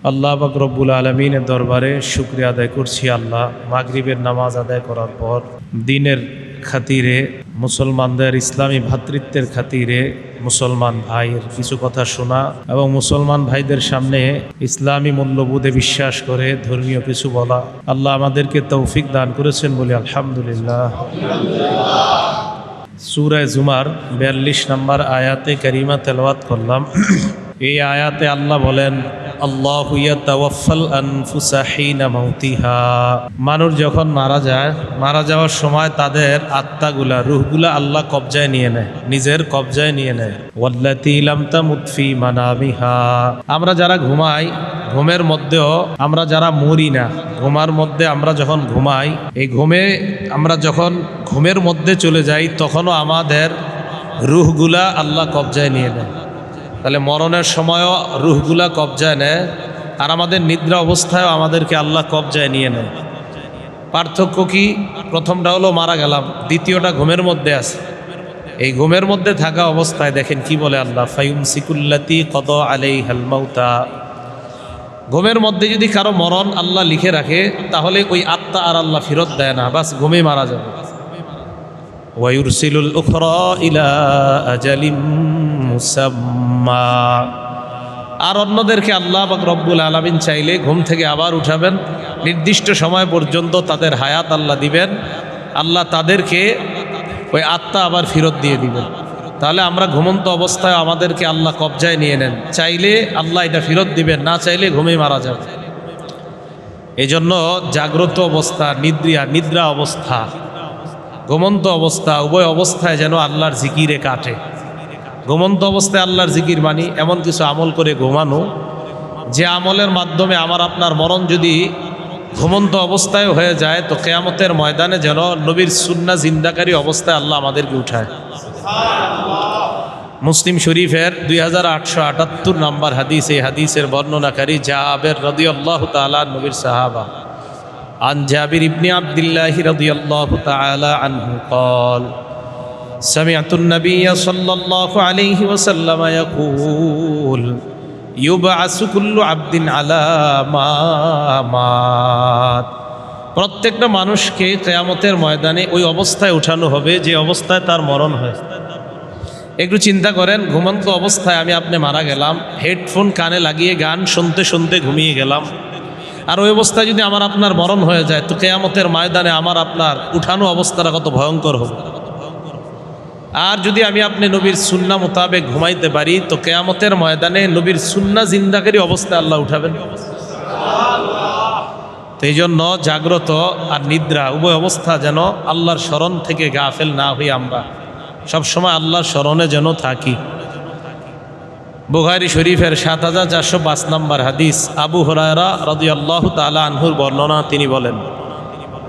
আল্লাহ পাক রব্বুল আলামিনের দরবারে শুকরিয়া আদায় করছি। আল্লাহ মাগরিবের নামাজ আদায় করার পর দিনের খাতিরে, মুসলমানদের ইসলামী ভ্রাতৃত্বের খাতিরে মুসলমান ভাইয়ের কিছু কথা শোনা এবং মুসলমান ভাইদের সামনে ইসলামী মূল্যবোধে বিশ্বাস করে ধর্মীয় কিছু বলা, আল্লাহ আমাদেরকে তৌফিক দান করেছেন বলে আলহামদুলিল্লাহ। সূরা জুমার 42 নম্বর আয়াতে কারিমা তেলাওয়াত করলাম। এই আয়াতে আল্লাহ বলেন, আল্লাহু ইয়াতাওয়াফাল আনফুসা হিনা মাউতিহা। মানুষ যখন মারা যাওয়ার সময় তাদের আত্মাগুলা, রূহগুলা আল্লাহ কবজায় নিয়ে নেয়, নিজের কবজায় নিয়ে নেয়। ওয়াল্লাতী লাম তামুত ফি মানামিহা। আমরা যারা ঘুমাই, ঘুমের মধ্যেও আমরা যারা মরি না, ঘুমার মধ্যে আমরা যখন ঘুমাই, এই আমরা যখন ঘুমের মধ্যে চলে যাই তখনও আমাদের রূহগুলা আল্লাহ কবজায় নিয়ে নেয়। তাহলে মরণের সময়ও রূহগুলা কবজায় নেয়, আর আমাদের নিদ্রা অবস্থায়ও আমাদেরকে আল্লাহ কবজায় নিয়ে নেয়। পার্থক্য কি? প্রথমটা হলো মারা গেলাম, দ্বিতীয়টা ঘুমের মধ্যে আছে। এই ঘুমের মধ্যে থাকা অবস্থায় দেখেন কি বলে আল্লাহ, ফায়ুমসিকুল্লাতী ক্বাদা আলাইহাল মাউতা। ঘুমের মধ্যে যদি কারো মরণ আল্লাহ লিখে রাখে তাহলে ওই আত্মা আর আল্লাহ ফেরত দেয় না, বাস ঘুমে মারা যাবে। ওয়ায়ুরসিলুল উখরা ইলা আজালিম মুসাম্মা। আর অন্যদেরকে আল্লাহ পাক রব্বুল আলামিন চাইলে ঘুম থেকে আবার উঠাবেন, নির্দিষ্ট সময় পর্যন্ত তাদের হায়াত আল্লাহ দিবেন, আল্লাহ তাদেরকে ওই আত্মা আবার ফেরত দিয়ে দিবেন। তাহলে আমরা ঘুমন্ত অবস্থায় আমাদেরকে আল্লাহ কবজায় নিয়ে নেন, চাইলে আল্লাহ এটা ফেরত দিবেন, না চাইলে ঘুমে মারা যাবে। এই জন্য জাগ্রত অবস্থা, নিদ্রা অবস্থা, ঘুমন্ত অবস্থা, উভয় অবস্থায় যেন আল্লাহর জিকিরে কাটে। ঘুমন্ত অবস্থায় আল্লাহর জিকির মানি এমন কিছু আমল করে ঘুমানো, যে আমলের মাধ্যমে আমার আপনার মরণ যদি ঘুমন্ত অবস্থায় হয়ে যায় তো কিয়ামতের ময়দানে যেন নবীর সুন্নাহ জিন্দাকারী অবস্থায় আল্লাহ আমাদেরকে উঠায়। মুসলিম শরীফের 2878 নম্বর হাদিস, এই হাদিসের বর্ণনাকারী জাবের রাদিয়াল্লাহু তাআলা নবীর সাহাবা। عن جابر بن عبد الله رضي الله تعالى عنه قال سمعت النبي صلى الله عليه وسلم يقول يبعث كل عبد على ما مات। প্রত্যেকটা মানুষকে কিয়ামতের ময়দানে ওই অবস্থায় উঠানো হবে যে অবস্থায় তার মরণ হয়। একটু চিন্তা করেন, ঘুমন্ত অবস্থায় আমি আপনি মারা গেলাম, হেডফোন কানে লাগিয়ে গান শুনতে শুনতে ঘুমিয়ে গেলাম, আর ওই অবস্থায় যদি আমার আপনার মরণ হয়ে যায় তো কিয়ামতের ময়দানে আমার আপনার উঠানো অবস্থাটা কত ভয়ঙ্কর হবে। আর যদি আমি আপনি নবীর সুন্নাহ মোতাবেক ঘুমাইতে পারি তো কিয়ামতের ময়দানে নবীর সুন্নাহ জিন্দাকারী অবস্থায় আল্লাহ উঠাবেন। তো এই জন্য জাগ্রত আর নিদ্রা উভয় অবস্থা যেন আল্লাহর স্মরণ থেকে গাফেল না হই, আমরা সবসময় আল্লাহর স্মরণে যেন থাকি। বুখারী শরীফের 7405 নম্বর হাদিস, আবু হুরায়রা রাদিয়াল্লাহু তাআলা আনহুর বর্ণনা, তিনি বলেন,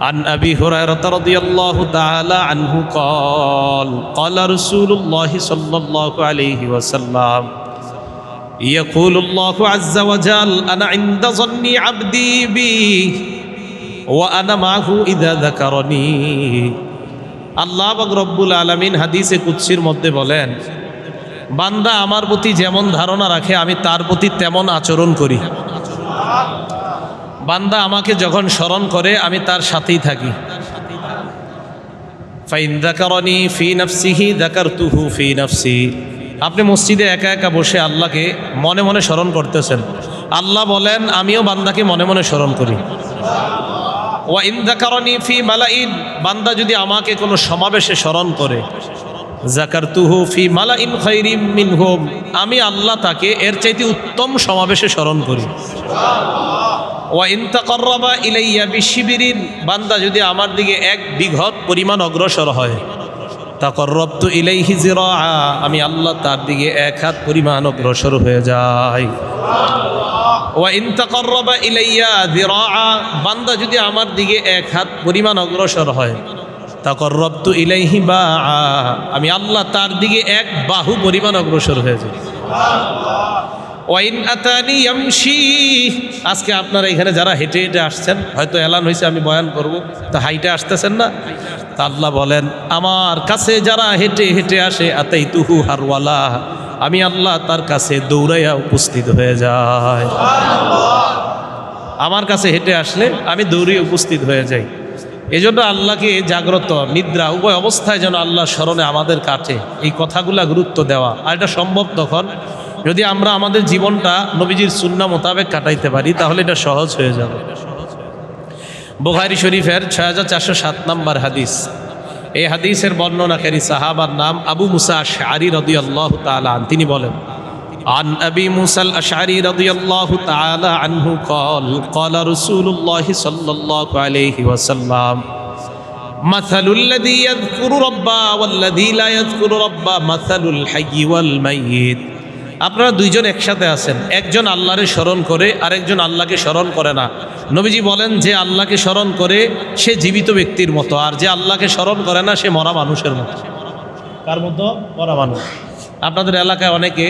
আন আবি হুরায়রা রাদিয়াল্লাহু তাআলা আনহু قال قال رسول الله صلى الله عليه وسلم يقول الله عز وجل انا عند ظن عبدي بي وانا معه اذا ذكرني। আল্লাহ পাক রব্বুল আলামিন হাদিসে কুদসির মধ্যে বলেন, বান্দা আমার প্রতি যেমন ধারণা রাখে আমি তার প্রতি তেমন আচরণ করি। বান্দা আমাকে যখন স্মরণ করে আমি তার সাথেই থাকি। ফাইন যাকারানি ফি নাফসিহি যাকারতুহু ফি নাফসি। আপনি মসজিদে একা একা বসে আল্লাহকে মনে মনে স্মরণ করতেছেন, আল্লাহ বলেন আমিও বান্দাকে মনে মনে স্মরণ করি। ওয়া ইন যাকারানি ফি মালাইন, বান্দা যদি আমাকে কোনো সমাবেশে স্মরণ করে, যাকারতুহু ফি মালাইন খায়রিম মিনহুম, আমি আল্লাহ তাকে এর চাইতে উত্তম সমাবেশে স্মরণ করি। ওয়া ইন তাকাররাবা ইলাইয়া বিশিবরিন, বান্দা যদি আমার দিকে 1 বিঘত পরিমাণ অগ্রসর হয়, তাকাররাবতু ইলাইহি যিরাআ, আমি আল্লাহ তার দিকে 1 হাত পরিমাণ অগ্রসর হয়ে যাই। ওয়া ইন তাকাররাবা ইলাইয়া যিরাআ, বান্দা যদি আমার দিকে 1 হাত পরিমাণ অগ্রসর হয়, তাকাররাবতু ইলাইহি বাআ, আমি আল্লাহ তার দিকে 1 বাহু পরিমাণ অগ্রসর হয়ে যাই। ওয়াইন আতানি ইয়ামশি, আজকে আপনারা এখানে যারা হেঁটে হেঁটে আসছেন, হয়তো এলান হয়েছে আমি বয়ান করব, তা হাইটে আসতেছেন না, তা আল্লাহ বলেন আমার কাছে যারা হেঁটে হেঁটে আসে আতাইতুহু হারওয়ালা, আমি আল্লাহ তার কাছে দৌড়াইয়া উপস্থিত হয়ে যায়। আমার কাছে হেঁটে আসলে আমি দৌড়িয়ে উপস্থিত হয়ে যাই। এই জন্য আল্লাহকে জাগ্রত নিদ্রা উভয় অবস্থায় যেন আল্লাহর স্মরণে আমাদের কাটে, এই কথাগুলা গুরুত্ব দেওয়া। আর এটা সম্ভব তখন যদি আমরা আমাদের জীবনটা নবীজির সুন্নাহ মোতাবেক কাটাইতে পারি, তাহলে এটা সহজ হয়ে যাবে। বুখারী শরীফের 6407 নম্বর হাদিস। এই হাদিসের বর্ণনাকারী সাহাবার নাম আবু মুসা আশআরী রাদিয়াল্লাহু তাআলা আন। তিনি বলেন, عن أبي موسى الأشعري رضي الله تعالى عنه قال قال رسول الله صلى الله عليه وسلم مثل الذي يذكر ربه والذي لا يذكر ربه مثل الحي والميت। আপনারা দুইজন একসাথে আছেন, একজন আল্লাহরে স্মরণ করে আরেকজন আল্লাহকে স্মরণ করে না। নবীজি বলেন, যে আল্লাহকে স্মরণ করে সে জীবিত ব্যক্তির মতো, আর যে আল্লাহকে স্মরণ করে না সে মরা মানুষের মতো। কার মতো? মরা মানুষ। আপনাদের এলাকায় অনেকে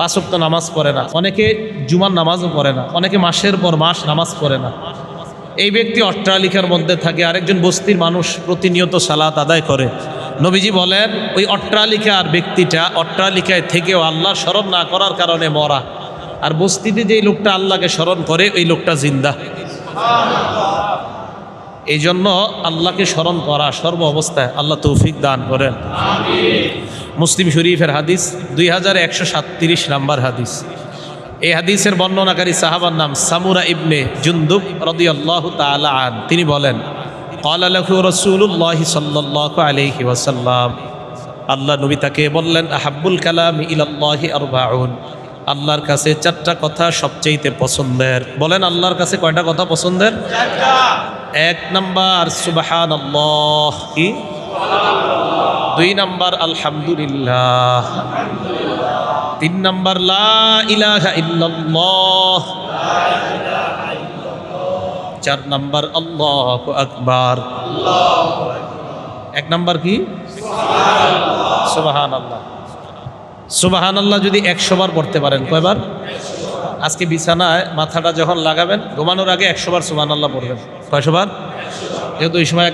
5 ওয়াক্ত নামাজ পড়ে না, অনেকে জুমার নামাজও পড়ে না, অনেকে মাসের পর মাস নামাজ পড়ে না। এই ব্যক্তি অট্টালিকার মধ্যে থাকে, আরেকজন বস্তির মানুষ প্রতিনিয়ত সালাত আদায় করে। নবীজি বলেন, ওই অট্টালিকার ব্যক্তিটা অট্টালিকায় থেকেও আল্লাহর স্মরণ না করার কারণে মরা, আর বস্তিতে যেই লোকটা আল্লাহকে স্মরণ করে ওই লোকটা জিন্দা। এই জন্য আল্লাহকে স্মরণ করা সর্ব অবস্থায় আল্লাহ তৌফিক দান করেন। মুসলিম শরীফের হাদিস 2137 নম্বর হাদিস। এই হাদিসের বর্ণনাকারী সাহাবার নাম সামুরা ইবনে জুনদুব রাদিয়াল্লাহু তাআলা আন। তিনি বলেন, ক্বালা লাহু রাসূলুল্লাহ সাল্লাল্লাহু আলাইহি ওয়াসাল্লাম, আল্লাহ নবী তাকে বললেন, আহাব্বুল কালামি ইলাল্লাহি আরবাউন, আল্লাহর কাছে 4টা কথা সবচেয়ে পছন্দের। বলেন, আল্লাহর কাছে কয়টা কথা পছন্দের? 1 নাম্বার সুবহানাল্লাহ, কি? 2 নাম্বার আলহামদুলিল্লাহ, 3 নাম্বার লা ইলাহা ইল্লাল্লাহ, 4 নাম্বার আল্লাহু আকবার। 1 নাম্বার কি? সুবহানাল্লাহ। সুবহানাল্লাহ যদি 100 বার পড়তে পারেন, কয়বার? আজকে বিছানায় মাথাটা যখন লাগাবেন ঘুমানোর আগে 100 বার সুবহানাল্লাহ পড়বেন। কয়শো বার? যেহেতু এই সময়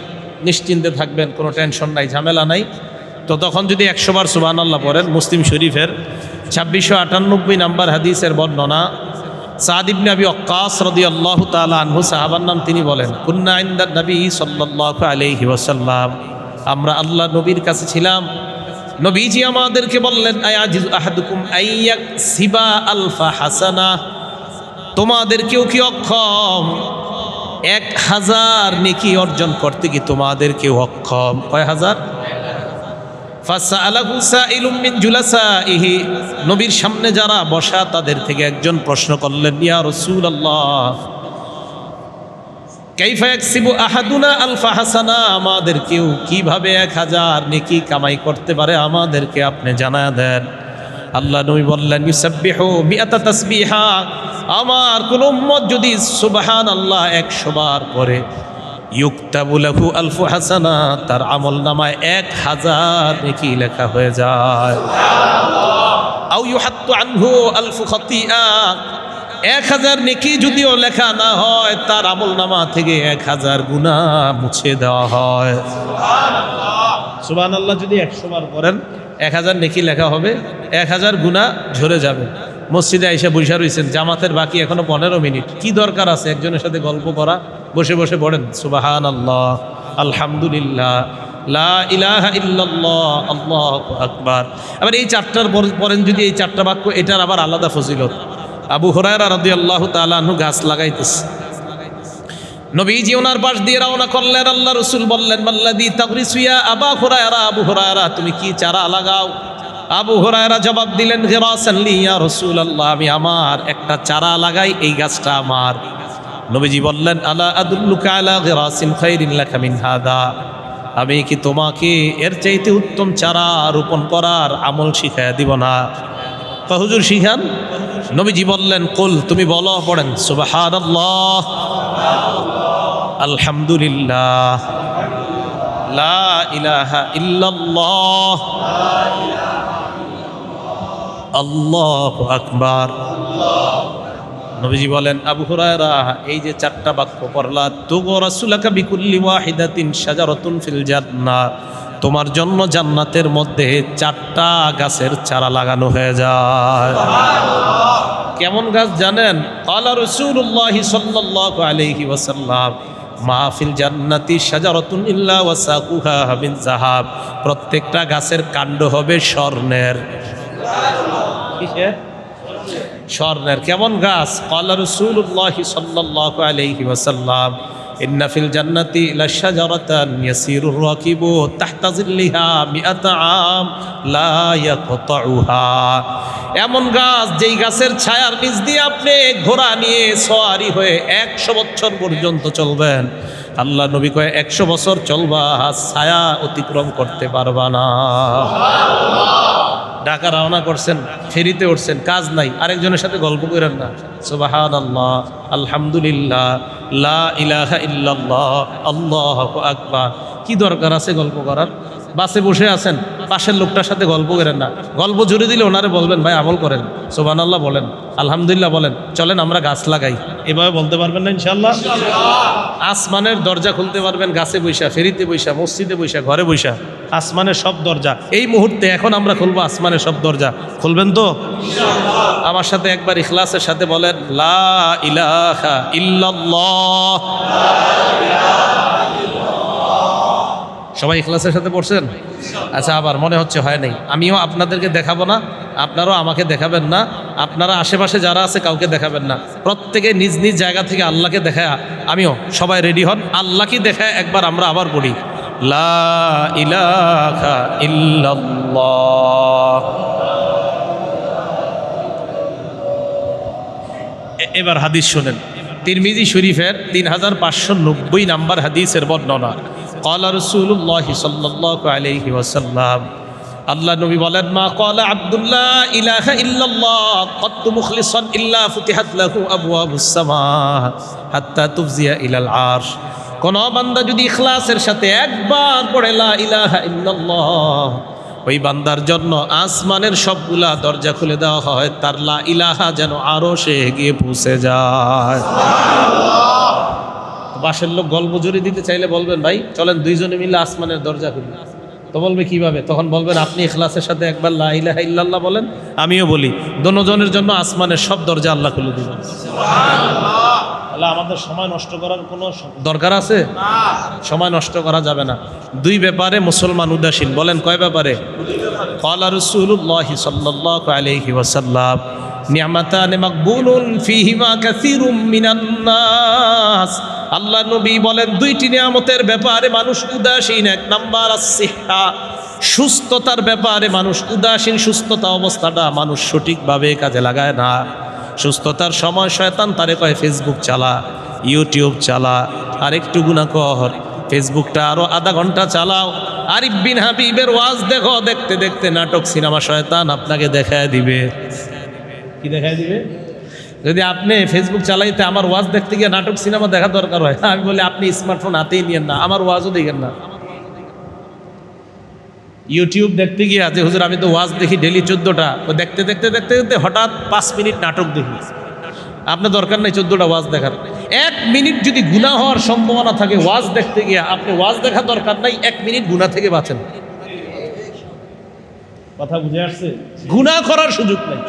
নিশ্চিন্তে থাকবেন, কোনো টেনশন নাই, ঝামেলা নাই, তো তখন যদি 100 বার সুবহানাল্লাহ পড়েন। মুসলিম শরীফের 2698 নম্বর হাদিসের বর্ণনা, সাদ ইবনে আবি ওয়াক্কাস রাদিয়াল্লাহু তাআলা আনহু, সাহাবার নাম, তিনি বলেন, কুন্না ইনদান নবী সাল্লাল্লাহু আলাইহি ওয়াসাল্লাম, আমরা আল্লাহ নবীর কাছে ছিলাম। নবীজি আমাদেরকে বললেন, আয়াজিজু আহাদুকুম আইয়াকসিবা আলফা হাসানা, তোমাদের কেউ কি অক্ষম 1000 নেকি অর্জন করতে? কি তোমাদের কেউ অক্ষম? কয় হাজার? ফাসআলাহু সাইলুম মিন জুলাসাইহি, নবীর সামনে যারা বসা তাদের থেকে একজন প্রশ্ন করলেন, ইয়া রাসূলুল্লাহ কাইফা ইয়াকসিবু আহাদুনা আলফা হাসানা, আমাদের কেউ কিভাবে 1000 নেকি কামাই করতে পারে আমাদেরকে আপনি জানায়া দেন। আল্লাহ নবী বললেন, ইউসাব্বিহু মিআতা তাসবিহা, আমার কোন উম্মত যদি সুবহানাল্লাহ 100 বার পড়ে, ইউকতাবু লাহু আলফু হাসানা, তার আমল নামায় 1000 নেকি লেখা হয়ে যায়। আও ইউহাত্তু আনহু আলফু খাতিআ, 1000 নেকি যদিও লেখা না হয়, তার আমল নামা থেকে 1000 গুনাহ মুছে দেওয়া হয়। সুবহানাল্লাহ যদি 100 বার পড়েন 1000 নেকি লেখা হবে, 1000 গুনাহ ঝরে যাবে। মসজিদে আইসা বসে রয়েছেন, জামাতের বাকি এখনো 15 মিনিট, কি দরকার আছে একজনের সাথে গল্প করা? বসে বসে পড়েন সুবহানাল্লাহ, আলহামদুলিল্লাহ, লা ইলাহা ইল্লাল্লাহ, আল্লাহু আকবার। আবার এই 4টার পড়েন যদি, এই 4টা বাক্য, এটার আবার আলাদা ফজিলত। আবু হুরায়রা রাদিয়াল্লাহু তাআলা আনহু গাছ লাগাইতেছে, নবীজি ওনার পাশ দিয়ে রওনা করলেন। আল্লাহ রাসূল বললেন, মাল্লাযী তাগরিসু ইয়া আবা হুরায়রা, আবু হুরায়রা তুমি কি চারা লাগাও? আবু হুরায়রা জবাব দিলেন, গিরাসান লি ইয়া রাসূলুল্লাহ, আমি আমার একটা চারা লাগাই, এই গাছটা আমার। নবীজি বললেন, আলা আদুল্লুকা আলা গিরাসিন খায়রিন লাকা মিন হাদা, আমি কি তোমাকে এর চাইতে উত্তম চারা রোপণ করার আমল শিখাইয়া দিব না? হুজুর শিখান। নবীজি বললেন, কুল, তুমি বলো। পড়েন সুবহানাল্লাহ, আলহামদুলিল্লাহ, লা ইলাহা ইল্লাল্লাহ, আল্লাহু আকবার। নবীজি বলেন, আবু হুরায়রা এই যে 4টা বাক্য পড়লা, তুগরাসুলাকা বিকুল্লি ওয়াহিদাতিন শাজারাতুন ফিল জান্নাহ, তোমার জন্য জান্নাতের মধ্যে 4টা গাছের চারা লাগানো হয়ে যায়। কেমন গাছ জানেন? ক্বালা রাসূলুল্লাহ সাল্লাল্লাহু আলাইহি ওয়াসাল্লাম, মা ফিল জান্নাতি শাজারাতুন ইল্লা ওয়াসাকুহা মিন যাহাব। প্রত্যেকটা গাছের কাণ্ড হবে স্বর্ণের। কিসের? স্বর্ণের। কেমন গাছ? ক্বালা রাসূলুল্লাহ সাল্লাল্লাহু আলাইহি ওয়াসাল্লাম, ইন্না ফিল জান্নাতি লাশাজারাতান ইয়াসিরুর রাকিবু তাহতা যিল্লিহা মিআতা আম লা ইয়াকতাউহা। এমন গাছ যেই গাছের ছায়ার নিচ দিয়ে আপনি ঘোড়া নিয়ে সওয়ারি হয়ে 100 বছর পর্যন্ত চলবেন। আল্লাহ নবী কয় 100 বছর চলবা, ছায়া অতিক্রম করতে পারবা না। ঢাকা রওনা করছেন, ফেরিতে উঠছেন, কাজ নাই, আরেকজনের সাথে গল্প করেন না। সুবহানাল্লাহ, আলহামদুলিল্লাহ, লা ইলাহা ইল্লাল্লাহ, আল্লাহু আকবার। কি দরকার আছে গল্প করার? বাসে বসে আছেন, পাশের লোকটার সাথে গল্প করেন না। গল্প জুড়ে দিলে ওনারে বলবেন, ভাই আমল করেন, সুবহানাল্লাহ বলেন, আলহামদুলিল্লাহ বলেন, চলেন আমরা গাছ লাগাই। এভাবে বলতে পারবেন না ইনশাআল্লাহ? আসমানের দরজা খুলতে পারবেন গাছে বৈশা, ফেরিতে বৈশা, মসজিদে বৈশা, ঘরে বৈশা। আসমানের সব দরজা এই মুহূর্তে এখন আমরা খুলবো। আসমানের সব দরজা খুলবেন তো? আমার সাথে একবার ইখলাসের সাথে বলেন, লা ইলাহা ইল্লাল্লাহ। সবাই ইখলাসের সাথে পড়ছেন? আচ্ছা, আবার মনে হচ্ছে হয় নাই। আমিও আপনাদেরকে দেখাবো না, আপনারাও আমাকে দেখাবেন না, আপনারা আশেপাশে যারা আছে কাউকে দেখাবেন না। প্রত্যেকে নিজ নিজ জায়গা থেকে আল্লাহকে দেখায়, আমিও সবাই রেডি হন, আল্লাহকে দেখায় একবার আমরা আবার পড়ি, লা ইলাহা ইল্লাল্লাহ। এবার হাদিস শুনেন, তিরমিজি শরীফের 3590 নাম্বার হাদিসের বর্ণনা। ক্বালা রাসূলুল্লাহ সাল্লাল্লাহু আলাইহি ওয়াসাল্লাম, আল্লাহ নবী বলেন, মা ক্বালা আব্দুল্লাহ ইলাহা ইল্লাল্লাহ ক্বাত্তু মুখলিসান ইল্লা ফুতিহাত লাহু আবওয়াবুস সামা হাত্তা তুফজিয়া ইলাল আরশ। কোন বান্দা যদি ইখলাসের সাথে একবার পড়ে লা ইলাহা ইল্লাল্লাহ, ওই বান্দার জন্য আসমানের সবগুলা দরজা খুলে দেওয়া হয়, তার লা ইলাহা যেন আরশে গিয়ে পৌঁছে যায়। বাসের লোক গল্প জুড়ে দিতে চাইলে বলবেন, ভাই চলেন দুইজনে মিলে আসমানের দরজা খুলি। তো বলবে কিভাবে? তখন বলবেন, আপনি ইখলাসের সাথে একবার লা ইলাহা ইল্লাল্লাহ বলেন, আমিও বলি, দোনোজনের জন্য আসমানের সব দরজা আল্লাহ খুলে দিবেন। আল্লাহ, আমাদের সময় নষ্ট করার কোনো দরকার আছে? সময় নষ্ট করা যাবে না। দুই ব্যাপারে মুসলমান উদাসীন। বলেন কয় ব্যাপারে? ক্বালা রাসূলুল্লাহ সাল্লাল্লাহু আলাইহি ওয়াসাল্লাম, নি'মাতান মাকবুলুন ফীহিমা কাসীরুম মিনান নাস। আল্লাহ নবী বলেন, দুইটি নিয়ামতের ব্যাপারে মানুষ উদাসীন। এক নাম্বার আস-সিহা, সুস্থতার ব্যাপারে মানুষ উদাসীন। সুস্থতা অবস্থাটা মানুষ সঠিকভাবে কাজে লাগায় না। সুস্থতার সময় শয়তান তারে কয় ফেসবুক চালা, ইউটিউব চালা, আর একটু গুনাহ কর, ফেসবুকটা আরো আধা ঘন্টা চালাও, আরিফ বিন হাবিবের ওয়াজ দেখো, দেখতে দেখতে নাটক সিনেমা শয়তান আপনাকে দেখায় দিবে। কি দেখায় দিবে? যদি আপনি ফেসবুক চালাইতে আমার ওয়াজ দেখতে গিয়ে নাটক সিনেমা দেখা দরকার হয়, আমি বলি আপনি স্মার্টফোন হাতেই নিয়েন না, আমার ওয়াজও দেখেন না। ইউটিউব দেখতে গিয়ে যে হুজুর আমি তো ওয়াজ দেখি ডেলি 14টা, দেখতে দেখতে দেখতে দেখতে হঠাৎ 5 মিনিট নাটক দেখি। আপনার দরকার নেই 14টা ওয়াজ দেখার। 1 মিনিট যদি গুনাহ হওয়ার সম্ভাবনা থাকে ওয়াজ দেখতে গিয়ে, আপনি ওয়াজ দেখা দরকার নাই, 1 মিনিট গুনাহ থেকে বাঁচেন। কথা বুঝে আসছে? গুনাহ করার সুযোগ নেই,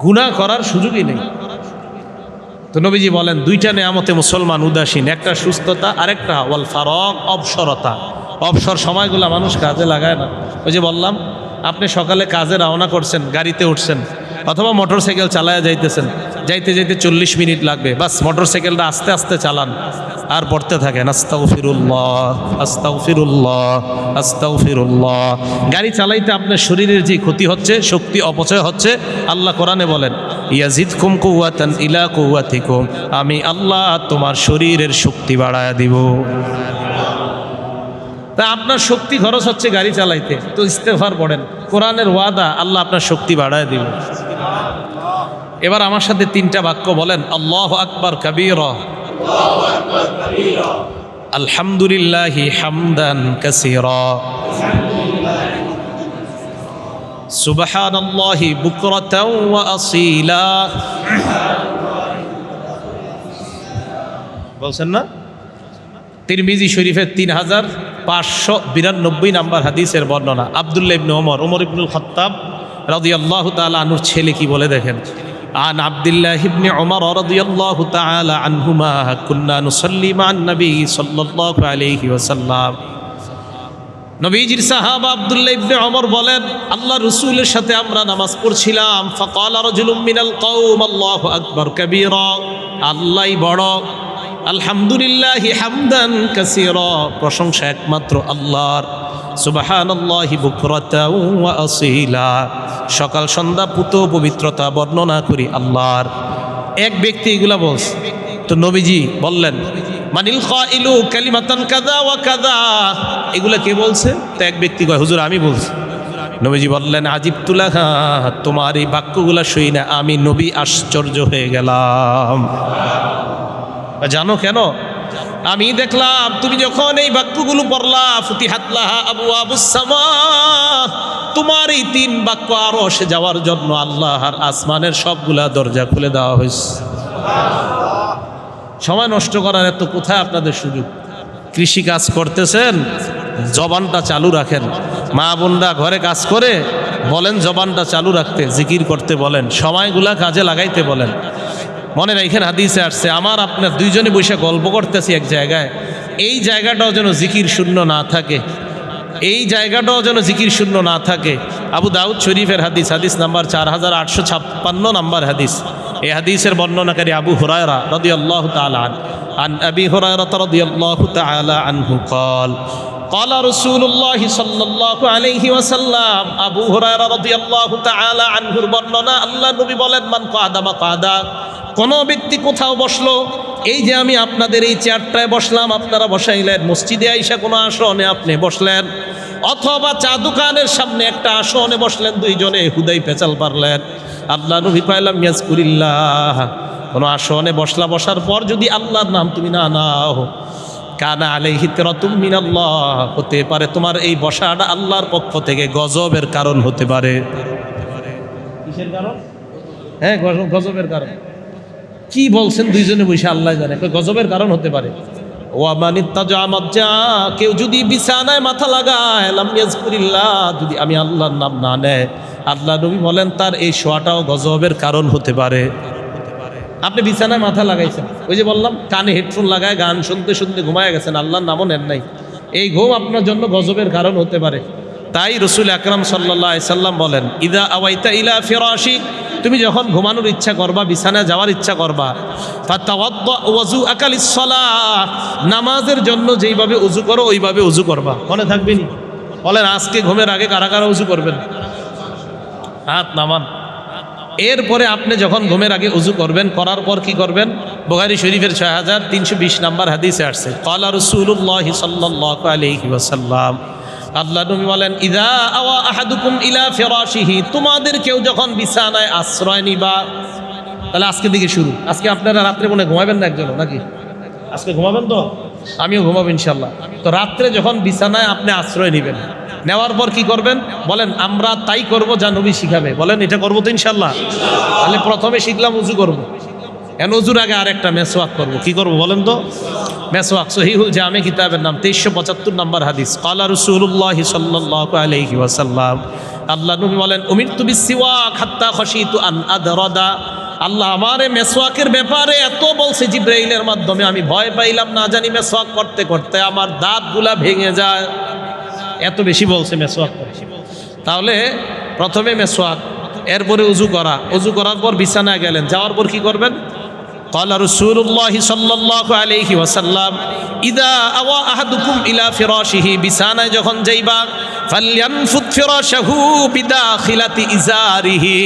গুনাহ করার সুযোগই নেই। তো নবীজি বলেন, দুইটা নেয়ামতে মুসলমান উদাসীন, একটা সুস্থতা, আরেকটা ওয়াল ফারাগ, অবসরতা। অবসর সময়গুলো মানুষ কাজে লাগায় না। ওই যে বললাম, আপনি সকালে কাজে রওনা করছেন, গাড়িতে উঠছেন অথবা মোটরসাইকেল চালায়া যাইতেছেন, যাইতে যাইতে 40 মিনিট লাগবে, বাস মোটরসাইকেলটা আস্তে আস্তে চালান আর পড়তে থাকেন আস্তাগফিরুল্লাহ আস্তাগফিরুল্লাহ আস্তাগফিরুল্লাহ। গাড়ি চালাইতে আপনার শরীরের যে ক্ষতি হচ্ছে, শক্তি অপচয় হচ্ছে, আল্লাহ কোরআনে বলেন, ইয়াজিদকুম কুওয়াতান ইলা কুওয়াতিকুম, আমি আল্লাহ তোমার শরীরের শক্তি বাড়ায়া দিব। তা আপনার শক্তি খরচ হচ্ছে গাড়ি চালাইতে, তো ইস্তেগফার পড়েন, কোরআনের ওয়াদা, আল্লাহ আপনার শক্তি বাড়ায় দিবে। এবার আমার সাথে 3টা বাক্য বলেন, আল্লাহু আকবার কাবীরা, আলহামদুলিল্লাহি হামদান কাসীরা, সুবহানাল্লাহি বুকরাতাও ওয়া আসীলা। বলছেন না? তিরমিজি শরীফের 3592 নাম্বার হাদিসের বর্ণনা। আব্দুল্লাহ ইবনে ওমর ইবনুল খাত্তাব রাদিয়াল্লাহু তাআলা আনহুর ছেলে কি বলে দেখেন, আন আব্দুল্লাহ ইবনে ওমর রাদিয়াল্লাহু তাআলা আনহুমা কুন্না নুসাল্লি মা'আন নবী সাল্লাল্লাহু আলাইহি ওয়াসাল্লাম। নবীজির সাহাবা আব্দুল্লাহ ইবনে ওমর বলেন, আল্লাহ রাসূলের সাথে আমরা নামাজ পড়ছিলাম। ফাকালা রাজুলুম মিনাল কওম আল্লাহু আকবার কাবীরা, আল্লাহই বড়, আলহামদুলিল্লাহি হামদান কাসীরা, প্রশংসা একমাত্র আল্লাহর, সুবহানাল্লাহি বুকরাতাও ওয়া আসীলা, সকাল সন্ধ্যা পুত পবিত্রতা বর্ণনা করি আল্লাহর। এক ব্যক্তি এগুলা বলছে, তো নবীজি বললেন, মানিল কাইলু কালিমাতান কাযা ওয়া কাযা, এগুলা কে বলছে? তো এক ব্যক্তি কয়, হুজুর আমি বলছি। নবীজি বললেন, আজিবতু লাহা, তোমার এই বাক্যগুলা শুনে আমি নবী আশ্চর্য হয়ে গেলাম। জানো কেন? আমি দেখলাম তুমি যখন এই বাক্যগুলো পড়লা, ফুতিহাত লাহা আবওয়াবুস সামা, তোমার এই 3 বাক্য আরশে যাওয়ার জন্য আল্লাহর আসমানের সবগুলা দরজা খুলে দেওয়া হয়েছে। সময় নষ্ট করার এত কোথায় আপনাদের সুযোগ? কৃষি কাজ করতেছেন, জবানটা চালু রাখেন। মা বোনরা ঘরে কাজ করে বলেন জবানটা চালু রাখতে, জিকির করতে বলেন, সময়গুলা কাজে লাগাইতে বলেন। মনে রাখেন হাদিসে আসছে, আমার আপনার দুইজনে বসে গল্প করতেছি এক জায়গায়, এই জায়গাটাও যেন জিকির শূন্য না থাকে, এই জায়গাটাও যেন জিকির শূন্য না থাকে। আবু দাউদ শরীফের হাদিস, হাদিস নাম্বার 4856 নাম্বার হাদিস। এই হাদিসের বর্ণনাকারী আবু হুরায়রা রাদিয়াল্লাহু তাআলা আন আবি হুরায়রা রাদিয়াল্লাহু তাআলা আনহু قال قال رسول الله صلى الله عليه وسلم, আবু হুরায়রা রাদিয়াল্লাহু তাআলা আনহুর বর্ণনা, আল্লাহ নবী বলেন, মান কাদা মাকাদা, কোন ব্যক্তি কোথাও বসলো, এই যে আমি আপনাদের এই চেয়ারটায় বসলাম, আপনারা বসাইলেন, মসজিদে আইসা কোনো আসনে আপনি বসলেন, অথবা চা দোকানের সামনে একটা আসনে বসলেন, দুইজনে হুদাই পেঁচাল পারলেন, আল্লাহ নবী পাইলাম ইয়াজকুরিল্লাহ, কোনো আসনে বসার পর যদি আল্লাহর নাম তুমি না নাও, কানা আলাইহি তিরাতুম মিনাল্লাহ, হতে পারে তোমার এই বসাটা আল্লাহর পক্ষ থেকে গজবের কারণ হতে পারে। কিসের কারণ? হ্যাঁ, গজবের কারণ। কি বলছেন দুইজনে বসে আল্লাহ জানে, গজবের কারণ হতে পারে। কেউ যদি বিছানায় মাথা লাগায়, লাম ইয়াজকুরিল্লাহ, যদি আমি আল্লাহর নাম না নেয়, আল্লাহ নবী বলেন তার এই শোয়াটাও গজবের কারণ হতে পারে। আপনি বিছানায় মাথা লাগাইছেন, ওই যে বললাম কানে হেডফোন লাগায় গান শুনতে শুনতে ঘুমায় গেছেন, আল্লাহর নামও নেন নাই, এই ঘুম আপনার জন্য গজবের কারণ হতে পারে। তাই রাসূল আকরাম সাল্লাল্লাহু আলাইহি সাল্লাম বলেন, ইদা আওয়াইতা ইলা ফিরাশিক, তুমি যখন ঘুমানোর ইচ্ছা করবা, বিছানায় যাওয়ার ইচ্ছা করবা, ফাতাওয়াদ্দা ওয়াজুআকা লিস-সালাহ, নামাজের জন্য যেইভাবে ওযু করো ওইভাবে ওযু করবা। মনে থাকবে নি? বলেন আজকে ঘুমের আগে কারা কারা ওযু করবেন? হাত নামান। এরপরে আপনি যখন ঘুমের আগে ওযু করবেন, করার পর কি করবেন? বুখারী শরীফের 6320 নাম্বার হাদিসে আসছে, ক্বালা রাসূলুল্লাহ সাল্লাল্লাহু আলাইহি ওয়াসাল্লাম, আল্লাহ নবী বলেন, ইযা আওয়া আহাদুকুম ইলা ফিরাশিহি, তোমাদের কেউ যখন বিছানায় আশ্রয় নিবা, তাহলে আজকে দিকে শুরু। আজকে আপনারা রাত্রে মনে ঘুমাবেন না একজন নাকি? আজকে ঘুমাবেন তো? আমিও ঘুমাবো ইনশাল্লাহ। তো রাত্রে যখন বিছানায় আপনি আশ্রয় নেবেন, নেওয়ার পর কি করবেন? বলেন আমরা তাই করব যা নবী শিখাবে। বলেন এটা করবো তো ইনশাল্লাহ? তাহলে প্রথমে শিখলাম উজু করবো, এখন উজুর আগে আরেকটা মেসওয়াক করবো। কি করবো বলেন তো? মেসওয়াক। সহিহুল জামে কিতাবের নাম 2375 নাম্বার হাদিস। ক্বালা রাসূলুল্লাহ সাল্লাল্লাহু আলাইহি ওয়াসাল্লাম, আল্লাহ নবী বলেন, উমিরতু বিসওয়াক হাত্তা খাশিতু আন আদরাদা, আল্লাহ আমারে মেসওয়াকের ব্যাপারে এত বলছে জিবরাইলের মাধ্যমে, আমি ভয় পাইলাম না জানি মেসওয়াক করতে করতে আমার দাঁতগুলা ভেঙে যায়, এত বেশি বলছে মেসওয়াক করে। তাহলে প্রথমে মেসওয়াক, এরপরে উজু করা, উজু করার পর বিছানায় গেলেন, যাওয়ার পর কি করবেন? ক্বালা রাসূলুল্লাহ সাল্লাল্লাহু আলাইহি ওয়াসাল্লাম, ইযা আওয়া আহাদুকুম ইলা ফিরাশিহি, বিছানায় যখন যাইবা, ফালয়ানফুত ফিরাশাহু বিদাখিলাতি ইজারিহি,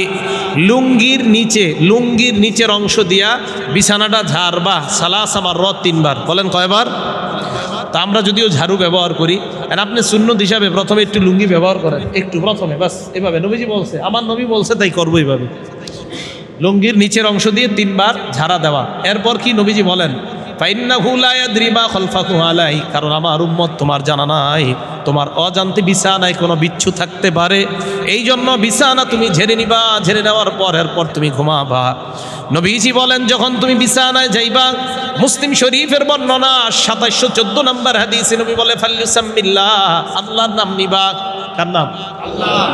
লুঙ্গির নিচের অংশ দিয়া বিছানাটা ঝাড়বা, সালাসা মাররাত, 3 বার। বলেন কয়বার? তা আমরা যদিও ঝাড়ু ব্যবহার করি, আর আপনি সুন্নত হিসাবে প্রথমে একটু লুঙ্গি ব্যবহার করেন, একটু প্রথমে বাস, এভাবে নবীজি বলছে, আমার নবী বলছে তাই করবো এইভাবে। লুঙ্গির নিচের অংশ দিয়ে 3 বার ঝাড়া দেওয়া। এরপর কি নবীজি বলেন? ফাইন্নাহু লা ইয়াদরি মা খালফাহু আলাইহি, কারণ আমার উম্মত তোমার জানা নাই তোমার অজান্তে বিছানায় কোনো বিচ্ছু থাকতে পারে, এই জন্য বিছানা তুমি ঝেড়ে নিবা, ঝেড়ে নেওয়ার পর এরপর তুমি ঘুমাবা। নবীজি বলেন যখন তুমি বিছানায় যাইবা, মুসলিম শরীফের বর্ণনা 2714 নম্বর হাদিসে নবী বলে ফাল্লিসাম্মিল্লাহ, আল্লাহর নাম নিবা। কার নাম? আল্লাহ।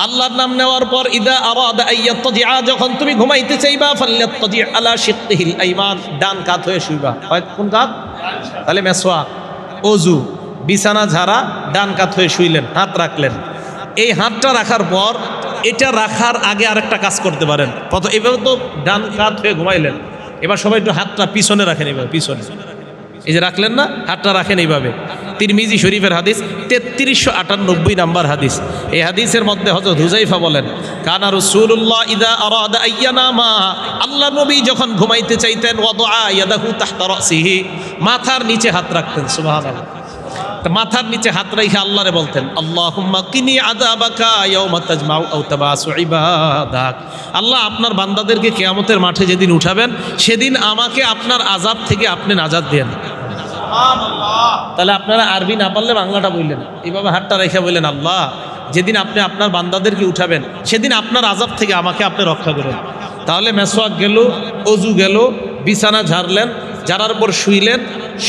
আল্লাহর নাম নেওয়ার পর ইদা আরাদা আইয়াত্তাজিআ, যখন তুমি ঘুমাইতে চাইবা, ফাল্যাত্তাজি আলা শিক্কিহিল আইমান, ডান কাত হয়ে শুইবা। হয় কোন কাত? তাহলে মেসওয়াক, ওযু, বিছানা ঝাড়া, ডান কাত হয়ে শুইলেন, হাত রাখলেন। এই হাতটা রাখার পর এটা রাখার আগে আরেকটা কাজ করতে পারেন। প্রথম এভাবে তো ডান কাত হয়ে ঘুমাইলেন, এবার সবাই একটু হাতটা পিছনে রাখেন, এইভাবে পিছনে, এই যে রাখলেন না, হাতটা রাখেন এইভাবে। তিরমিজি শরীফের হাদিস 3398 নাম্বার হাদিস। এই হাদিসের মধ্যে হযরত হুযায়ফা বলেন কানা রাসূলুল্লাহ ইযা আরাদা আইয়ানামা, আল্লাহ নবী যখন ঘুমাইতে চাইতেন, ওয়াদা ইয়াদাহু তাহতা রাসিহি, মাথার নিচে হাত রাখতেন। সুবহানাল্লাহ। মাথার নিচে হাত রেখে আল্লাহরে বলতেন আল্লাহুম্মা কিনি আযাবাকা ইয়াওমা তাজমাউ আও তাবাসু ইবাদাক, আল্লাহ আপনার বান্দাদেরকে কিয়ামতের মাঠে যেদিন উঠাবেন সেদিন আমাকে আপনার আযাব থেকে আপনি নাজাত দেন। তাহলে আপনারা আরবি না পারলে বাংলাটা বললেন, এইভাবে হাতটা রেখে বললেন আল্লাহ যেদিন আপনি আপনার বান্দাদেরকে উঠাবেন সেদিন আপনার আযাব থেকে আমাকে আপনি রক্ষা করেন। তাহলে মেসওয়াক গেল, ওযু গেল, বিছানা ঝাড়লেন, ঝাড়ার পর শুইলেন,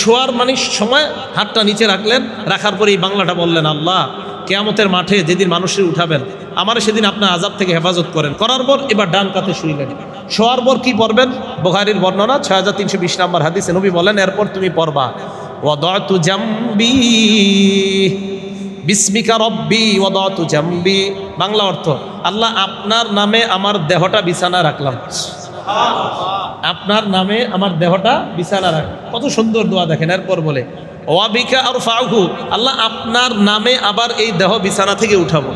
শোয়ার মানে সময় হাতটা নিচে রাখলেন, রাখার পরে এই বাংলাটা বললেন আল্লাহ কিয়ামতের মাঠে যেদিন মানুষের উঠাবেন আমার সেদিন আপনার আযাব থেকে হেফাজত করেন। করার পর এবার ডান কাতে শুইলেন। শোয়ার পর কি পড়বেন? বুখারীর বর্ণনা 6320 নম্বর হাদিসে নবী বলেন এরপর তুমি পড়বা ওয়াদাতু জামবি বিসমিকা রব্বি ওয়াদাতু জামবি, বাংলা অর্থ আল্লাহ আপনার নামে আমার দেহটা বিছানা রাখলাম। আপনার নামে আমার দেহটা বিছানা রাখ, কত সুন্দর দোয়া দেখেন। এরপর বলে ওয়াবিকা আরফাউহু, আল্লাহ আপনার নামে আবার এই দেহ বিছানা থেকে উঠাবো।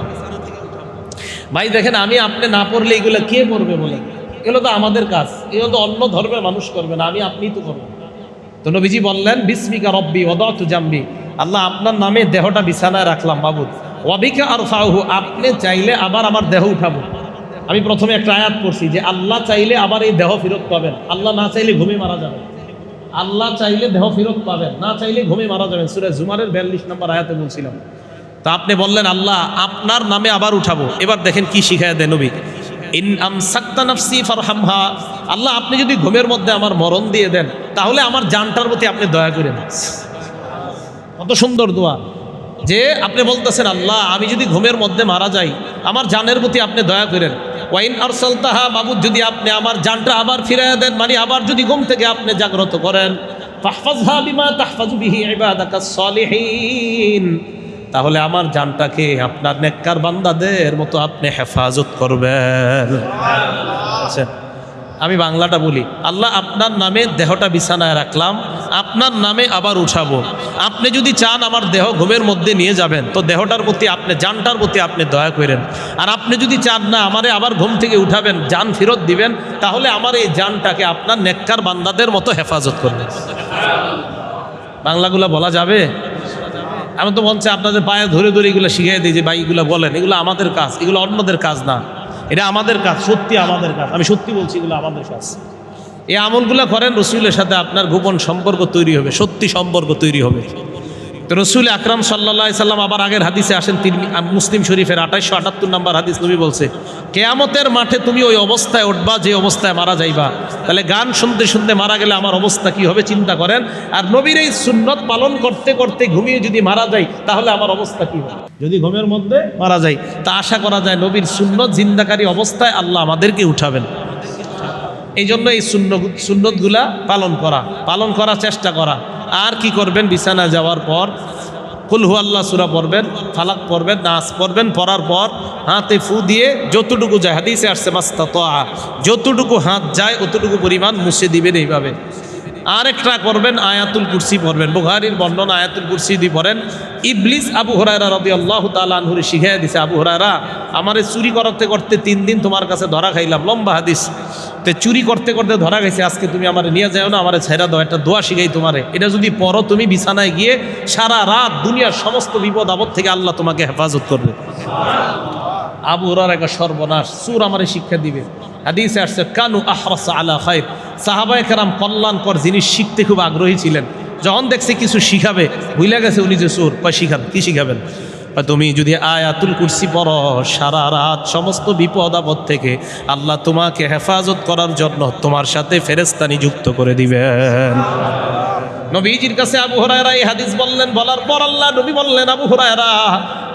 ভাই দেখেন, আমি আপনি না পড়লে এগুলো কে পড়বে বলেন? এগুলো তো আমাদের কাজ, এগুলো তো অন্য ধর্মের মানুষ করবে না, আমি আপনিই তো করবেন। তো নবীজি বললেন বিসমিকা রব্বি ওয়াদাতু জামবি, আল্লাহ আপনার নামে দেহটা বিছানায় রাখলাম মাবুদ। ওয়াবিকা আরফাউহু, আপনি চাইলে আবার আমার দেহ উঠাবো। আমি প্রথমে একটা আয়াত পড়ছি যে আল্লাহ চাইলে আবার এই দেহ ফেরত পাবেন, আল্লাহ না চাইলে ঘুমে মারা যাবেন। আল্লাহ চাইলে দেহ ফেরত পাবেন, না চাইলে ঘুমে মারা যাবেন। সূরা জুমারের 42 নম্বর আয়াতে বলছিলাম। তো আপনি বললেন আল্লাহ আপনার নামে আবার উঠাবো। এবার দেখেন কি শিখায় দেন নবী, ইন আমসাকতা নাফসি ফারহামহা, আল্লাহ আপনি যদি ঘুমের মধ্যে আমার মরণ দিয়ে দেন তাহলে আমার জানটার প্রতি আপনি দয়া করেন। কত সুন্দর দোয়া যে আপনি বলতেছেন আল্লাহ আমি যদি ঘুমের মধ্যে মারা যাই আমার জানের প্রতি আপনি দয়া করেন। ওয়াইন আরসালতাহা, মাবুদ যদি আপনি আমার জানটা আবার ফিরাইয়া দেন, মানে আবার যদি ঘুম থেকে আপনি জাগ্রত করেন, ফাহফাজহা বিমা তাহফাজু বিহি ইবাদাকাস সালিহিন, তাহলে আমার জানটাকে আপনার নেককার বান্দাদের মতো আপনি হেফাজত করবেন। আমি বাংলাটা বলি, আল্লাহ আপনার নামে দেহটা বিছানায় রাখলাম, আপনার নামে আবার উঠাবো। আপনি যদি চান আমার দেহ ঘুমের মধ্যে নিয়ে যাবেন তো দেহটার প্রতি আপনি, জানটার প্রতি আপনি দয়া করেন। আর আপনি যদি চান না আমারে আবার ঘুম থেকে উঠাবেন, জান ফেরত দিবেন, তাহলে আমার এই জানটাকে আপনার নেককার বান্দাদের মতো হেফাজত করবেন। বাংলাগুলো বলা যাবে? আমি তো বলছি আপনাদের পায়ে ধরে ধরে এগুলো শিখিয়ে দিই যে ভাই এগুলো বলেন, এগুলো আমাদের কাজ, এগুলো অন্যদের কাজ না, এটা আমাদের কাজ, সত্যি আমাদের কাজ। আমি সত্যি বলছি এগুলো আমাদের কাজ। এই আমলগুলো করেন, রসুলের সাথে আপনার গোপন সম্পর্ক তৈরি হবে, সত্যি সম্পর্ক তৈরি হবে। তো রসুল আকরাম সাল্লাল্লাহু আলাইহি সাল্লাম আবার আগের হাদিসে আসেন, মুসলিম শরীফের 2878 নম্বর হাদিস, নবী বলছে কিয়ামতের মাঠে তুমি ওই অবস্থায় উঠবা যে অবস্থায় মারা যাইবা। তাহলে গান শুনতে শুনতে মারা গেলে আমার অবস্থা কি হবে চিন্তা করেন। আর নবীর এই সুন্নত পালন করতে করতে ঘুমিয়ে যদি মারা যাই তাহলে আমার অবস্থা কি হবে যদি ঘুমের মধ্যে মারা যাই। তা আশা করা যায় নবীর সুন্নত জিন্দাকারী অবস্থায় আল্লাহ আমাদেরকে উঠাবেন। এই জন্য এই সুন্নতগুলা পালন করার চেষ্টা করা। আর কি করবেন, বিছানা যাওয়ার পর কুল হু আল্লাহ সূরা পড়বেন, ফালাক পড়বেন, নাস পড়বেন, পড়ার পর হাতে ফু দিয়ে যতটুকু যায়, হাদিসে আসছে মাস্তাতা, যতটুকু হাত যায় অতটুকু পরিমাণ মুছে দিবেন এইভাবে। আরেকটা করবেন আয়াতুল কুরসি পড়বেন। বুখারীর বর্ণনা আয়াতুল কুরসি দিয়ে পড়েন। ইবলিস আবু হুরায়রা রাদিয়াল্লাহু তাআলা আনহু শিখিয়ে দিয়েছে, আবু হুরায়রা আমারে চুরি করতে করতে 3 দিন তোমার কাছে ধরা খাইলাম, লম্বা হাদিস। তো চুরি করতে করতে ধরা গেছে, আজকে তুমি আমারে নিয়ে যাও না, আমারে ছেড়া দাও, একটা দোয়া শিখাই তোমারে, এটা যদি পড়ো তুমি বিছানায় গিয়ে সারা রাত দুনিয়ার সমস্ত বিপদ আপদ থেকে আল্লাহ তোমাকে হেফাজত করবে। আবু হুরায়রা একটা সর্বনাশ, চোর আমারে শিক্ষা দিবে, হাদিসে আসছে কানু আহরাস আলা খায়র, সাহাবায়ে কেরাম কল্যাণকর জিনিস শিখতে খুব আগ্রহী ছিলেন। যখন দেখছে কিছু শিখাবে, ভুলে গেছে উনি যে চোর, কয় শিখান, কি শিখাবেন? তুমি যদি আয়াতুল কুরসি পড়ো, সারা রাত সমস্ত বিপদ আপদ থেকে আল্লাহ তোমাকে হেফাজত করার জন্য তোমার সাথে ফেরেশতা নিযুক্ত করে দিবেন। নবীজির কাছে আবু হুরায়রা এই হাদিস বললেন, বলার পর আল্লাহ নবী বললেন, আবু হুরায়রা,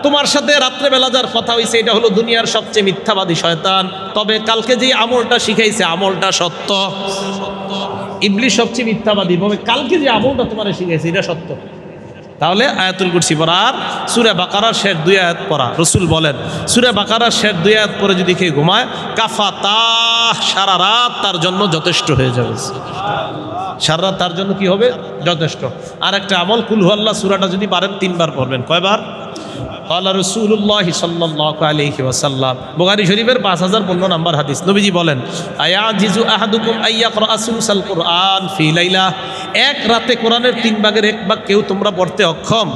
তোমার সাথে রাত্রেবেলা যার কথা হয়েছে এটা হলো দুনিয়ার সবচেয়ে মিথ্যাবাদী শয়তান, তবে কালকে যে আমলটা শিখাইছে আমলটা সত্য। ইবলিস সবচেয়ে মিথ্যাবাদী, কালকে যে আমলটা তোমার শিখাইছে এটা সত্য। তাহলে আয়াতুল কুরসি পড়া আর সূরা বাকারার শেষ 2 আয়াত পড়া, রসুল বলেন সূরা বাকারার শেষ 2 আয়াত পরে যদি কেউ ঘুমায়, কাফাতাহ, সারা রাত তার জন্য যথেষ্ট হয়ে যাবে। সারা রাত তার জন্য কি হবে? যথেষ্ট। আর একটা আমল, কুল হুয়াল্লাহ সূরাটা যদি পারেন 3 বার পড়বেন। কয়বার? ক্বালা রাসূলুল্লাহ সাল্লাল্লাহু আলাইহি ওয়াসাল্লাম, বুখারী শরীফের 5015 নম্বর হাদিস। নবীজি বলেন, আয়াজিজু আহাদুকুম আইয়াকরা সুলুসাল কুরআন ফি লাইলা, এক রাতে কোরআনের 3 ভাগের 1 ভাগ কেউ তোমরা পড়তে অক্ষম?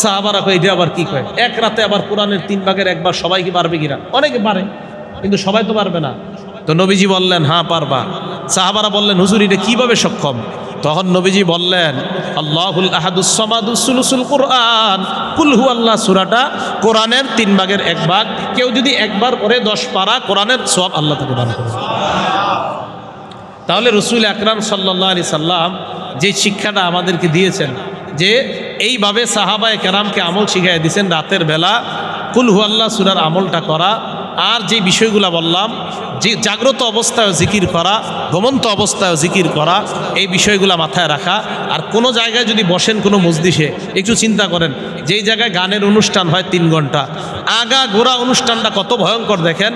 সাহাবারা কয়, এটা আবার কি কয়? এক রাতে আবার কোরআনের 3 ভাগের 1 ভাগ সবাই কি পারবে কিনা? অনেকে পারে, কিন্তু সবাই তো পারবে না। তো নবীজি বললেন, হ্যাঁ পারবা। সাহাবারা বললেন, হুজুর এটা কিভাবে সক্ষম? তখন নবীজি বললেন, আল্লাহুল আহাদুস সামাদুস সুলুসুল কুরআন, কুল হুয়াল্লাহ সূরাটা কোরআনের 3 ভাগের 1 ভাগ, কেউ যদি একবার পড়ে 10 পারা কোরআনের সওয়াব আল্লাহ তাকে দান করবে। তাহলে রাসূল আকরাম সাল্লাল্লাহু আলাইহি সাল্লাম যে শিক্ষাটা আমাদেরকে দিয়েছেন, যে এইভাবে সাহাবায়ে কেরামকে আমল শিখিয়ে দিয়েছেন, রাতের বেলা কুল হুয়াল্লাহ সূরার আমলটা করা, আর যে বিষয়গুলো বললাম, যে জাগ্রত অবস্থায় জিকির করা, ঘুমন্ত অবস্থায় জিকির করা, এই বিষয়গুলো মাথায় রাখা। আর কোনো জায়গায় যদি বসেন কোনো মজলিসে, একটু চিন্তা করেন, যেই জায়গায় গানের অনুষ্ঠান হয় 3 ঘন্টা, আগা গোড়া অনুষ্ঠানটা কত ভয়ঙ্কর দেখেন।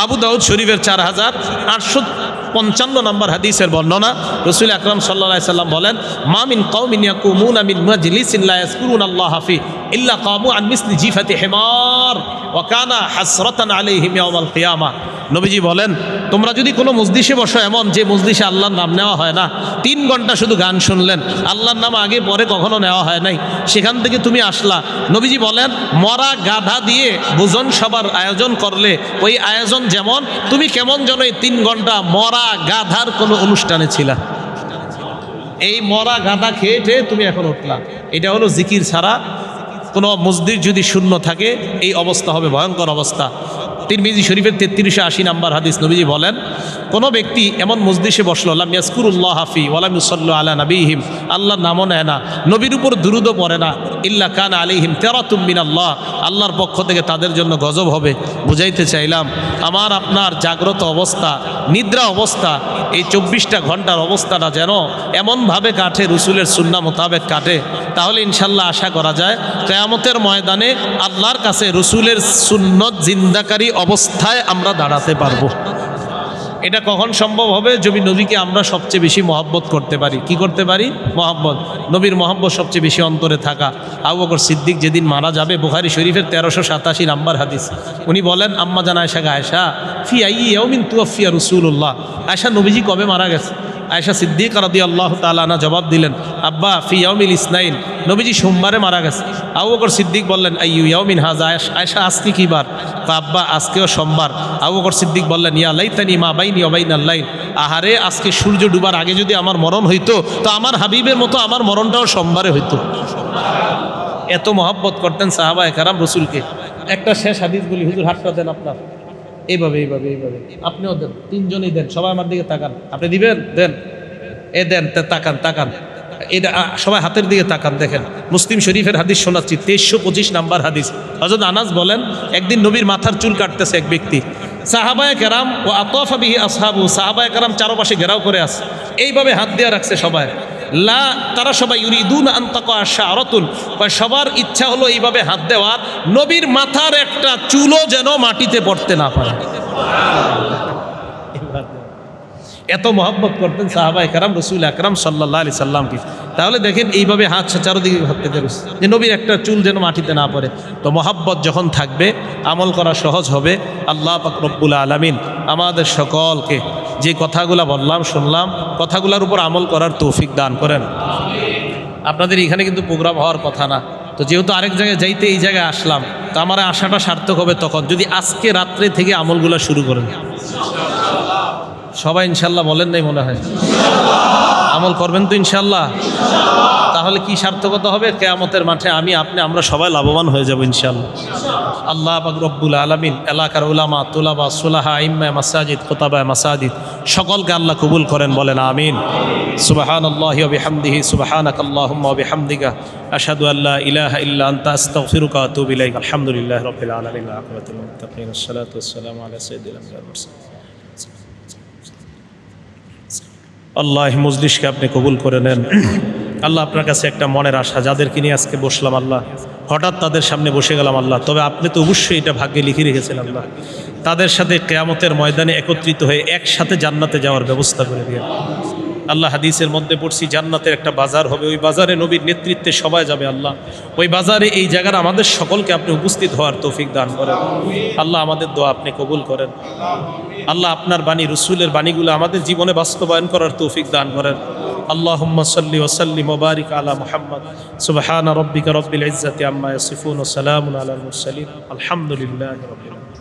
আবু দাউদ শরীফের 4855 নম্বর হাদিসের বর্ণনা, রাসূল আকরাম সাল্লাল্লাহু আলাইহি সাল্লাম বলেন, মা মিন কওমিন ইয়াকুমুনা মিন মাজলিসিন লা ইয়াযকুরুনাল্লাহা ফি ইল্লা কামু আন মিসলি জিফাতি হিমার ওয়া কানা হাসরাতান আলাইহিম ইয়াউমাল কিয়ামা। নবীজি বলেন, তোমরা যদি কোনো মজলিসে বসো, এমন যে মজলিসে আল্লাহর নাম নেওয়া হয় না, 3 ঘন্টা শুধু গান শুনলেন, আল্লাহর নাম আগে পরে কখনো নেওয়া হয় নাই, সেখান থেকে তুমি আসলা, নবীজি বলেন মরা গাধা দিয়ে ভোজন সবার আয়োজন করলে ওই আয়োজন যেমন, তুমি কেমন যেন এই 3 ঘন্টা মরা গাধার কোনো অনুষ্ঠানে ছিলা। এই মরা গাধা খেয়ে টেয়ে তুমি এখন উঠলা। এটা হলো জিকির ছাড়া কোনো মসজিদ যদি শূন্য থাকে, এই অবস্থা হবে ভয়ঙ্কর অবস্থা। তিরমিজি শরীফের 3380 নম্বর হাদিস, নবীজি বলেন, কোনো ব্যক্তি এমন মজলিসে বসলো, লাম ইয়াজকুরুল্লাহ ফি ওয়া লাম ইউসাল্লু আলা নবিহিম, আল্লাহর নামও নেয় না, নবীর উপর দুরূদও পড়ে না, ইল্লা কানা আলাইহিম তিরাতুম মিনাল্লাহ, আল্লাহর পক্ষ থেকে তাদের জন্য গজব হবে। বুঝাইতে চাইলাম, আমার আপনার জাগ্রত অবস্থা, নিদ্রা অবস্থা, এই 24টা ঘন্টার অবস্থাটা যেন এমনভাবে কাটে, রসুলের সুন্নাহ মোতাবেক কাটে, তাহলে ইনশাল্লাহ আশা করা যায় কিয়ামতের ময়দানে আল্লাহর কাছে রসুলের সুন্নত জিন্দাকারী অবস্থায় আমরা দাঁড়াতে পারবো। এটা কখন সম্ভব হবে? যদি নবীকে আমরা সবচেয়ে বেশি মহব্বত করতে পারি। কি করতে পারি? মহব্বত। নবীর মহব্বত সবচেয়ে বেশি অন্তরে থাকা। আবু বকর সিদ্দিক যেদিন মারা যাবে, বুখারী শরীফের 1387 নম্বর হাদিস, উনি বলেন, আম্মা জান আয়েশা, আয়েশা ফি আইয়ি ইয়াউমিন তুওয়াফিয়া রাসূলুল্লাহ, আয়েশা নবীজি কবে মারা গেছে? আয়েশা সিদ্দিকা রাদিয়াল্লাহু তাআলা আনহা জবাব দিলেন, আব্বা ফি ইয়াউমিল ইসনাইন, নবীজি সোমবারে মারা গেছে। আবু বকর সিদ্দিক বললেন, আইয়ু ইয়াউমিন হাযা, আয়েশা আজকে কি বার? আব্বা আজকেও সোমবার। আবু বকর সিদ্দিক বললেন, ইয়া লাইতানি মা বাইনি ওয়া বাইনাল লাইল, আহারে আজকে সূর্য ডুবার আগে যদি আমার মরণ হইতো, তো আমার হাবিবের মতো আমার মরণটাও সোমবারে হইতো। এত মহব্বত করতেন সাহাবায়ে কেরাম রসুলকে। একটা শেষ হাদিস বলি, হুজুর হাতটা দেন আপনার, এইভাবে এইভাবে এইভাবে, আপনিও দেন, 3 জনই দেন, সবাই আমার দিকে তাকান। আপনি দিবেন? দেন, এ দেন, তাকান তাকান, এটা সবাই হাতের দিকে তাকান। দেখেন, মুসলিম শরীফের হাদিস শোনাচ্ছি, 2325 নম্বর হাদিস। হযরত আনাস বলেন, একদিন নবীর মাথার চুল কাটতেছে এক ব্যক্তি, সাহাবায়ে কেরাম ও আতাফা বিহি আসহাবু, সাহাবায়ে কেরাম চারপাশে ঘেরাও করে আছে, এইভাবে হাত দিয়ে রাখছে সবাই। লা, তারা সবাই ইউরিদুন আন তাকা শারাতুন, সবার ইচ্ছা হলো এইভাবে হাত দেওয়ার, নবীর মাথার একটা চুলও যেন মাটিতে পড়তে না পারে। এত মহব্বত করতেন সাহাবায়ে কেরাম রাসূল আকরাম সাল্লাল্লাহু আলাইহি সাল্লামকে। তাহলে দেখেন, এইভাবে হাত চারদিকে হাত পেতে রয়েছে, যে নবীর একটা চুল যেন মাটিতে না পড়ে। তো মহব্বত যখন থাকবে, আমল করা সহজ হবে। আল্লাহ পাক রব্বুল আলামিন আমাদের সকলকে যে কথাগুলো বললাম, শুনলাম, কথাগুলোর উপর আমল করার তৌফিক দান করেন। আপনাদের এখানে কিন্তু প্রোগ্রাম হওয়ার কথা না, তো যেহেতু আরেক জায়গায় যাইতে এই জায়গায় আসলাম, তো আমার আশাটা সার্থক হবে তখন যদি আজকে রাত্রে থেকে আমলগুলো শুরু করেন। সবাই ইনশাল্লাহ বলেন নাই মনে হয়? আমল করবেন তো ইনশাল্লাহ? তাহলে কি সার্থকতা হবে? কিয়ামতের মাঠে আমি আপনি আমরা সবাই লাভবান হয়ে যাব ইনশাল্লাহ। আল্লাহ পাক রব্বুল আলামিন এলাকার উলামা তুলাবা সুলাহা ইম্মা মাসাজিদ খুতাবা মাসাজিদ সকলকে আল্লাহ কবুল করেন, বলেন আমিন। সুবহানাল্লাহি ওয়া বিহামদিহি সুবহানাকাল্লাহুম্মা ওয়া বিহামদিকা আশহাদু আল্লা ইলাহা ইল্লা আনতা আস্তাগফিরুকা ওয়া আতুবু ইলাইক। আলহামদুলিল্লাহি রাব্বিল আলামিন আকিবাতুল মুত্তাকিন আসসালাতু ওয়াসসালামু আলা সাইয়্যিদিল আমবিয়া ওয়াল মুরসালিন। আল্লাহ মজলিসকে আপনি কবুল করে নেন। আল্লাহ আপনার কাছে একটা মনের আশা, যাদেরকে নিয়ে আজকে বসলাম আল্লাহ, হঠাৎ তাদের সামনে বসে গেলাম আল্লাহ, তবে আপনি তো অবশ্যই এটা ভাগ্যে লিখে রেখেছেন আল্লাহ। তাদের সাথে কিয়ামতের ময়দানে একত্রিত হয়ে একসাথে জান্নাতে যাওয়ার ব্যবস্থা করে দিয়ে আল্লাহ। হাদিসের মধ্যে পড়ছি জান্নাতের একটা বাজার হবে, ওই বাজারে নবীর নেতৃত্বে সবাই যাবে আল্লাহ। ওই বাজারে এই জায়গার আমাদের সকলকে আপনি উপস্থিত হওয়ার তৌফিক দান করেন আল্লাহ। আমাদের দোয়া আপনি কবুল করেন আল্লাহ। আপনার বাণী রসুলের বাণীগুলো আমাদের জীবনে বাস্তবায়ন করার তৌফিক দান করেন। আল্লাহুম্মা সাল্লি ওয়া সাল্লিম ওয়া বারিক আলা মুহাম্মদ। সুবহানা রাব্বিকা রাব্বিল ইজ্জাতি আম্মা ইয়াসিফুন ওয়া সালামুন আলাল মুরসালিন। আলহামদুলিল্লাহি রাব্বিল আলামিন।